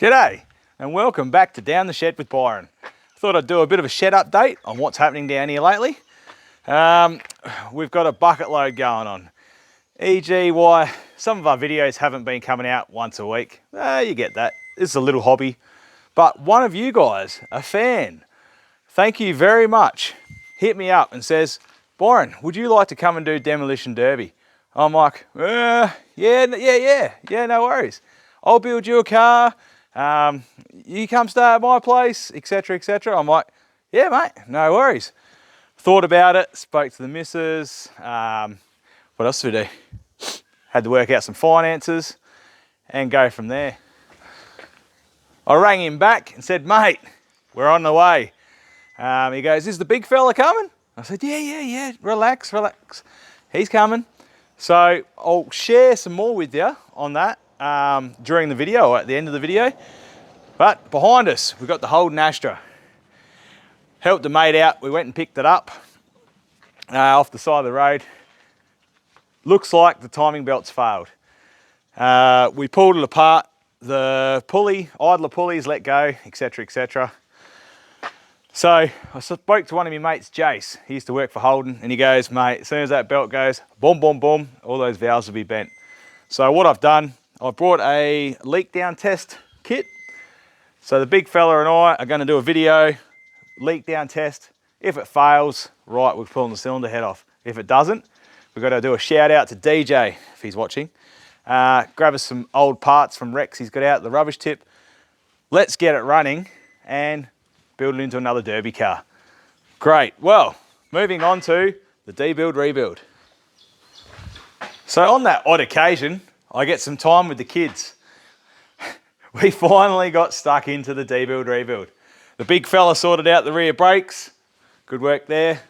G'day and welcome back to Down the Shed with Byron. Thought I'd do a bit of a shed update on what's happening down here lately. We've got a bucket load going on. E.g. why some of our videos haven't been coming out once a week. You get that. This is a little hobby. But one of you guys, a fan, thank you very much, hit me up and says, Byron, would you like to come and do Demolition Derby? I'm like, yeah, no worries. I'll build you a car. You come stay at my place, etc, etc. I'm like, yeah mate, no worries. Thought about it, spoke to the missus. What else did we do? Had to work out some finances and go from there. I rang him back and said, mate, we're on the way. He goes, is the big fella coming? I said, yeah, relax. He's coming. So I'll share some more with you on that during the video or at the end of the video. But behind us, we've got the Holden Astra. Helped a mate out. We went and picked it up off the side of the road. Looks like the timing belt's failed. We pulled it apart. The pulley, idler pulleys let go, etc, etc. So I spoke to one of my mates, Jace. He used to work for Holden, and he goes, mate, as soon as that belt goes, boom, boom, boom, all those valves will be bent. So what I've done, I've brought a leak down test kit. So the big fella and I are going to do a video, leak down test. If it fails, right, we're pulling the cylinder head off. If it doesn't, we've got to do a shout out to DJ, if he's watching. Grab us some old parts from Rex he's got out at the rubbish tip. Let's get it running and build it into another derby car. Great, well, moving on to the debuild rebuild. So on that odd occasion, I get some time with the kids. We finally got stuck into the debuild rebuild. The big fella sorted out the rear brakes. Good work there.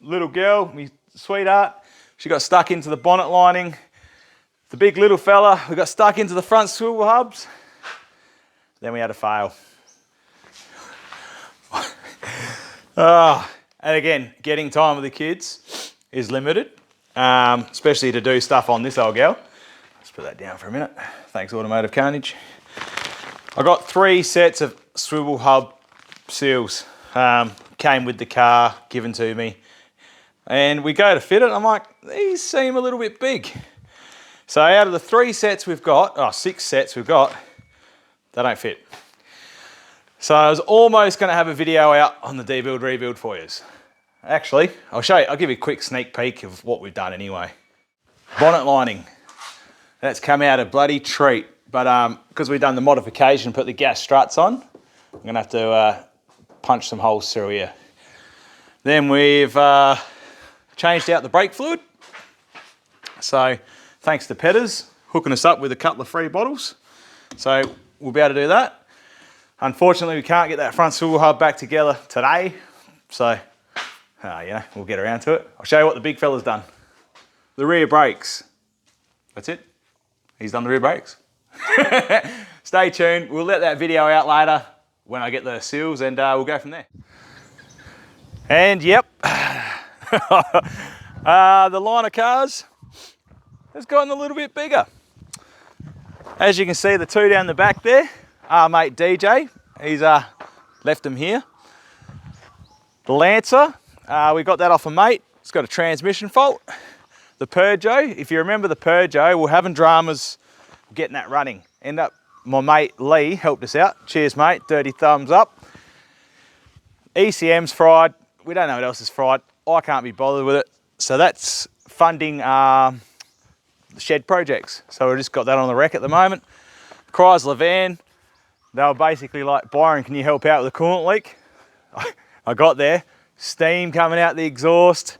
Little girl, my sweetheart, she got stuck into the bonnet lining. The big little fella, we got stuck into the front swivel hubs. Then we had a fail. And again, getting time with the kids is limited, especially to do stuff on this old gal. Let's put that down for a minute. Thanks, Automotive Carnage. I got 3 sets of swivel hub seals. Came with the car, given to me. And we go to fit it, I'm like, these seem a little bit big. So out of the 3 sets we've got, 6 sets we've got, they don't fit. So I was almost going to have a video out on the debuild rebuild for you. Actually, I'll show you, I'll give you a quick sneak peek of what we've done anyway. Bonnet lining. That's come out a bloody treat, but because we've done the modification, put the gas struts on, I'm going to have to punch some holes through here. Then we've changed out the brake fluid. So thanks to Petters, hooking us up with a couple of free bottles. So we'll be able to do that. Unfortunately, we can't get that front swivel hub back together today. So, we'll get around to it. I'll show you what the big fella's done. The rear brakes. That's it. He's done the rear brakes. Stay tuned. We'll let that video out later when I get the seals and we'll go from there. And yep, the line of cars has gotten a little bit bigger. As you can see, the 2 down the back there, our mate DJ, he's left them here. The Lancer, we got that off a mate. It's got a transmission fault. The Peugeot, if you remember the Peugeot, we're having dramas getting that running. My mate Lee helped us out. Cheers mate, dirty thumbs up. ECM's fried. We don't know what else is fried. I can't be bothered with it. So that's funding the shed projects. So we've just got that on the wreck at the moment. Chrysler van, they were basically like, Byron, can you help out with the coolant leak? I got there, steam coming out the exhaust,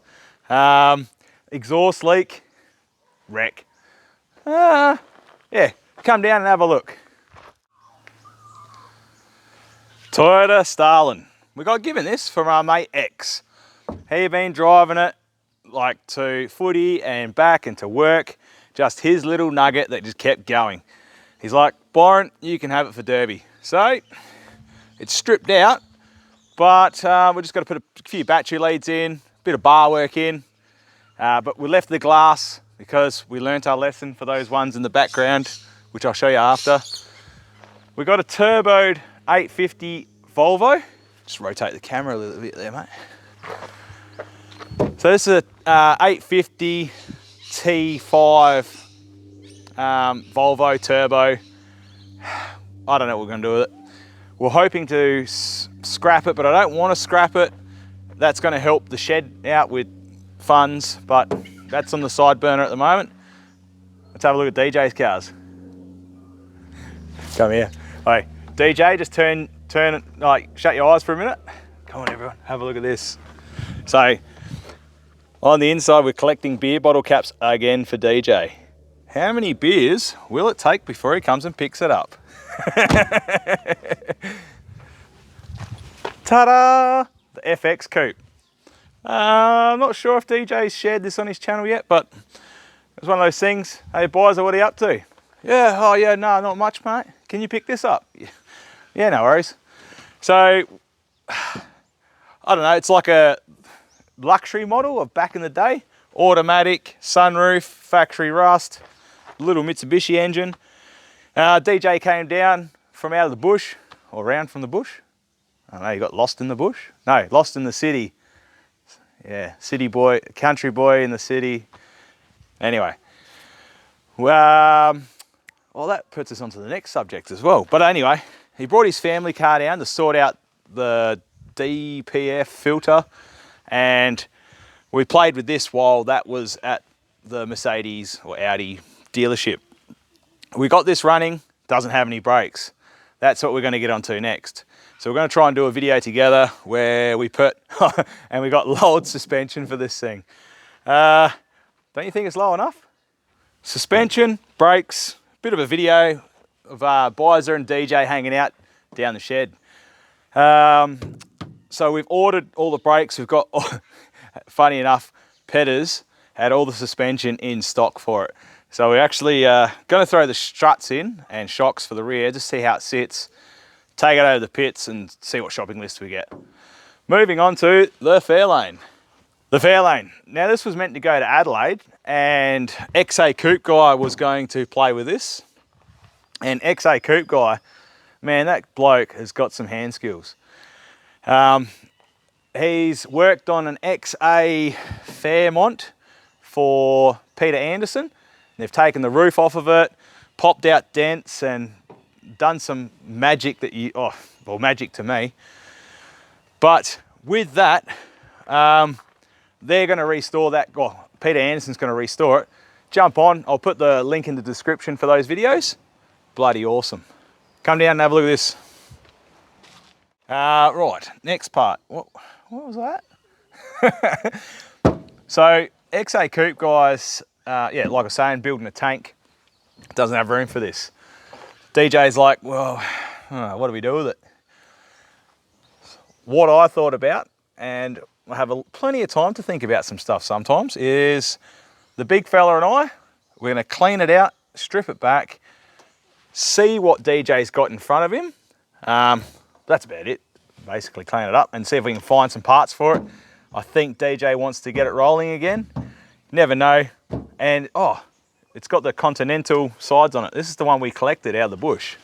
exhaust leak, wreck. Yeah, come down and have a look. Toyota Starlin. We got given this from our mate X. He been driving it like to footy and back and to work. Just his little nugget that just kept going. He's like, Byron, you can have it for Derby. So it's stripped out, but we're just got to put a few battery leads in, a bit of bar work in. But we left the glass because we learnt our lesson for those ones in the background, which I'll show you after. We got a turboed 850 Volvo. Just rotate the camera a little bit there, mate. So this is a 850 T5 Volvo turbo. I don't know what we're going to do with it. We're hoping to scrap it, but I don't want to scrap it. That's going to help the shed out with funds, but that's on the side burner at the moment. Let's have a look at DJ's cars. Come here. Hey, DJ, just turn it, like, shut your eyes for a minute. Come on, everyone, have a look at this. So, on the inside, we're collecting beer bottle caps again for DJ. How many beers will it take before he comes and picks it up? Ta-da! The FX coupe. I'm not sure if DJ's shared this on his channel yet, but it's one of those things. Hey, boys, what are you up to? Yeah, oh yeah, no, not much, mate. Can you pick this up? Yeah, no worries. So, I don't know, it's like a luxury model of back in the day. Automatic, sunroof, factory rust, little Mitsubishi engine. DJ came down from out of the bush, or around from the bush. I don't know, he got lost in the bush? No, lost in the city. Yeah, city boy, country boy in the city. Anyway, well, that puts us onto the next subject as well. But anyway, he brought his family car down to sort out the DPF filter, and we played with this while that was at the Mercedes or Audi dealership. We got this running, doesn't have any brakes. That's what we're going to get onto next. So we're going to try and do a video together where we put, and we got lowered suspension for this thing. Don't you think it's low enough? Suspension, brakes, bit of a video of Byron and DJ hanging out down the shed. So we've ordered all the brakes. We've got, funny enough, Petters had all the suspension in stock for it. So we're actually going to throw the struts in and shocks for the rear, just see how it sits, take it over the pits and see what shopping list we get. Moving on to the Fairlane. The Fairlane. Now this was meant to go to Adelaide, and XA Coupe Guy was going to play with this. And XA Coupe Guy, man, that bloke has got some hand skills. He's worked on an XA Fairmont for Peter Anderson. They've taken the roof off of it, popped out dents and done some magic that you, oh, well, magic to me. But with that, they're going to restore that. Well, Peter Anderson's going to restore it. Jump on. I'll put the link in the description for those videos. Bloody awesome. Come down and have a look at this. Right, next part. What was that? So, XA Coupe Guys, yeah, like I was saying, building a tank. Doesn't have room for this. DJ's like, well, what do we do with it? What I thought about, and I have plenty of time to think about some stuff sometimes, is the big fella and I, we're going to clean it out, strip it back, see what DJ's got in front of him. That's about it. Basically clean it up and see if we can find some parts for it. I think DJ wants to get it rolling again. Never know. And, oh, it's got the Continental sides on it. This is the one we collected out of the bush.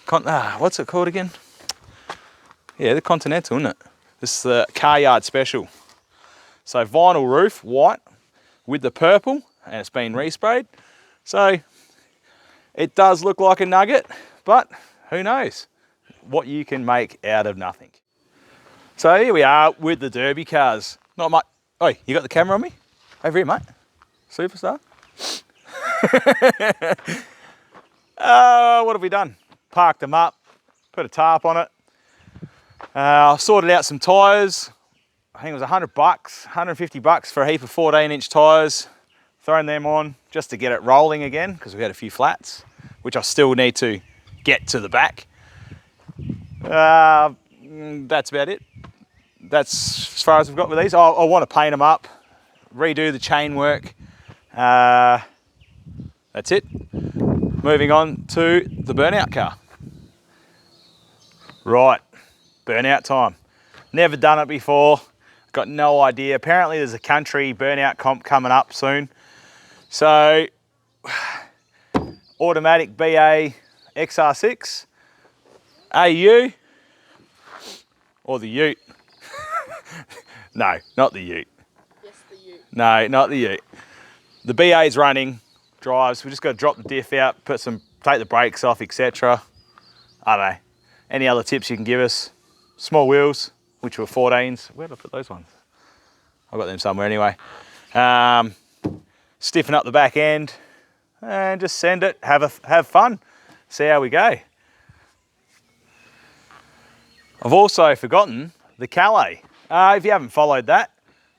What's it called again? Yeah, the Continental, isn't it? This is the car yard special. So vinyl roof, white, with the purple, and it's been resprayed. So it does look like a nugget, but who knows what you can make out of nothing. So here we are with the derby cars. Not much. Oh, you got the camera on me? Over here, mate. Superstar. What have we done? Parked them up, put a tarp on it. Sorted out some tyres. I think it was $100, $150 for a heap of 14-inch tyres. Thrown them on just to get it rolling again because we had a few flats, which I still need to get to the back. That's about it. That's as far as we've got with these. I want to paint them up, redo the chain work. That's it. Moving on to the burnout car. Right, burnout time. Never done it before. Got no idea. Apparently there's a country burnout comp coming up soon. So, automatic BA XR6, AU, or the Ute. No, not the Ute. Yes, the Ute. No, not the Ute. The BA's running, drives. We just got to drop the diff out, take the brakes off, etc. I don't know. Any other tips you can give us? Small wheels, which were 14s. Where did I put those ones? I've got them somewhere anyway. Stiffen up the back end and just send it. Have fun. See how we go. I've also forgotten the Calais. If you haven't followed that,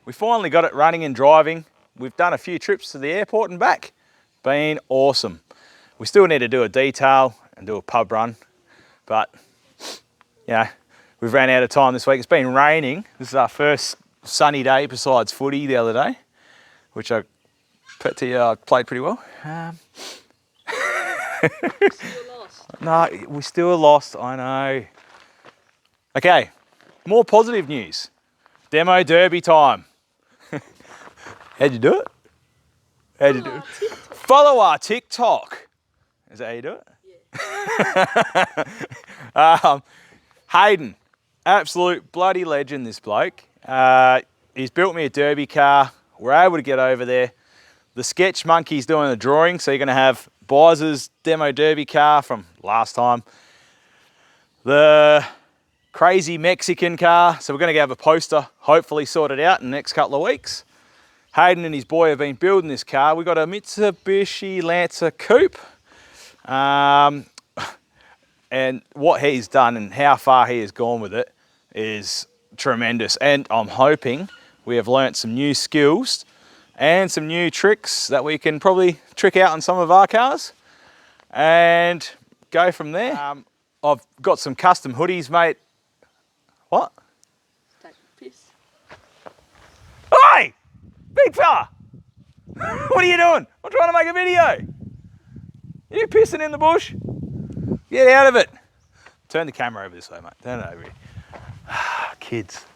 we finally got it running and driving. We've done a few trips to the airport and back. Been awesome. We still need to do a detail and do a pub run, but yeah, we've ran out of time this week. It's been raining. This is our first sunny day besides footy the other day, which I put to you, I played pretty well. Still lost. No, we still lost, I know. Okay, more positive news. Demo derby time. How'd you do it? How'd you do it? Follow our TikTok. Is that how you do it? Yeah. Hayden, absolute bloody legend, this bloke. He's built me a derby car. We're able to get over there. The sketch monkey's doing the drawing, so you're going to have Bizer's demo derby car from last time. The crazy Mexican car, so we're going to have a poster hopefully sorted out in the next couple of weeks. Hayden and his boy have been building this car. We've got a Mitsubishi Lancer Coupe. And what he's done and how far he has gone with it is tremendous. And I'm hoping we have learnt some new skills and some new tricks that we can probably trick out on some of our cars and go from there. I've got some custom hoodies, mate. What? Take a piss. Oi! Big fella! What are you doing? I'm trying to make a video. You pissing in the bush? Get out of it. Turn the camera over this way, mate. Turn it over here. Kids.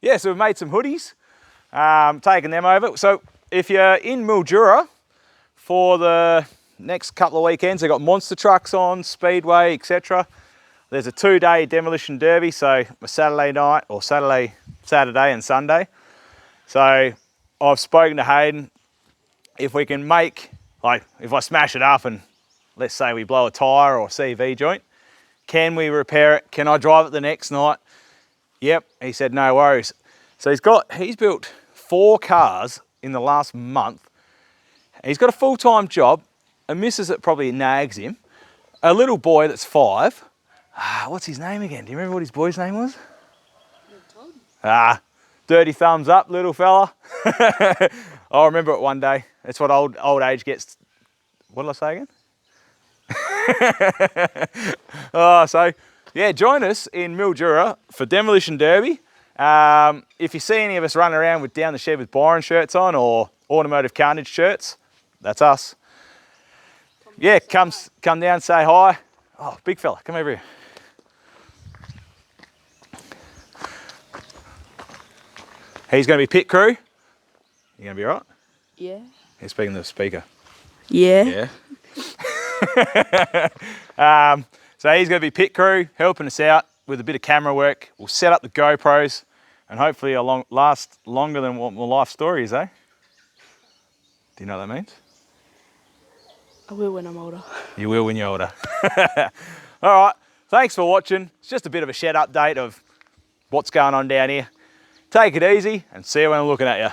Yeah, so we've made some hoodies, taken them over. So if you're in Mildura for the next couple of weekends, they've got monster trucks on, speedway, etc. There's a 2-day demolition derby, so a Saturday night or Saturday and Sunday. So I've spoken to Hayden. If we can make, like, if I smash it up and let's say we blow a tyre or CV joint, can we repair it? Can I drive it the next night? Yep, he said no worries. So he's built 4 cars in the last month. He's got a full-time job. A missus that probably nags him. A little boy that's 5. What's his name again? Do you remember what his boy's name was? Dirty thumbs up, little fella. I'll remember it one day. That's what old age gets. What did I say again? So yeah, join us in Mildura for Demolition Derby. If you see any of us running around with Down the Shed with Byron shirts on or Automotive Carnage shirts, that's us. Yeah, come down, say hi. Oh, big fella, come over here. He's going to be pit crew. You going to be all right? Yeah. He's speaking to the speaker. Yeah. Yeah. So he's going to be pit crew, helping us out with a bit of camera work. We'll set up the GoPros and hopefully last longer than what my life story is, eh? Do you know what that means? I will when I'm older. You will when you're older. All right, thanks for watching. It's just a bit of a shed update of what's going on down here. Take it easy and see you when I'm looking at you.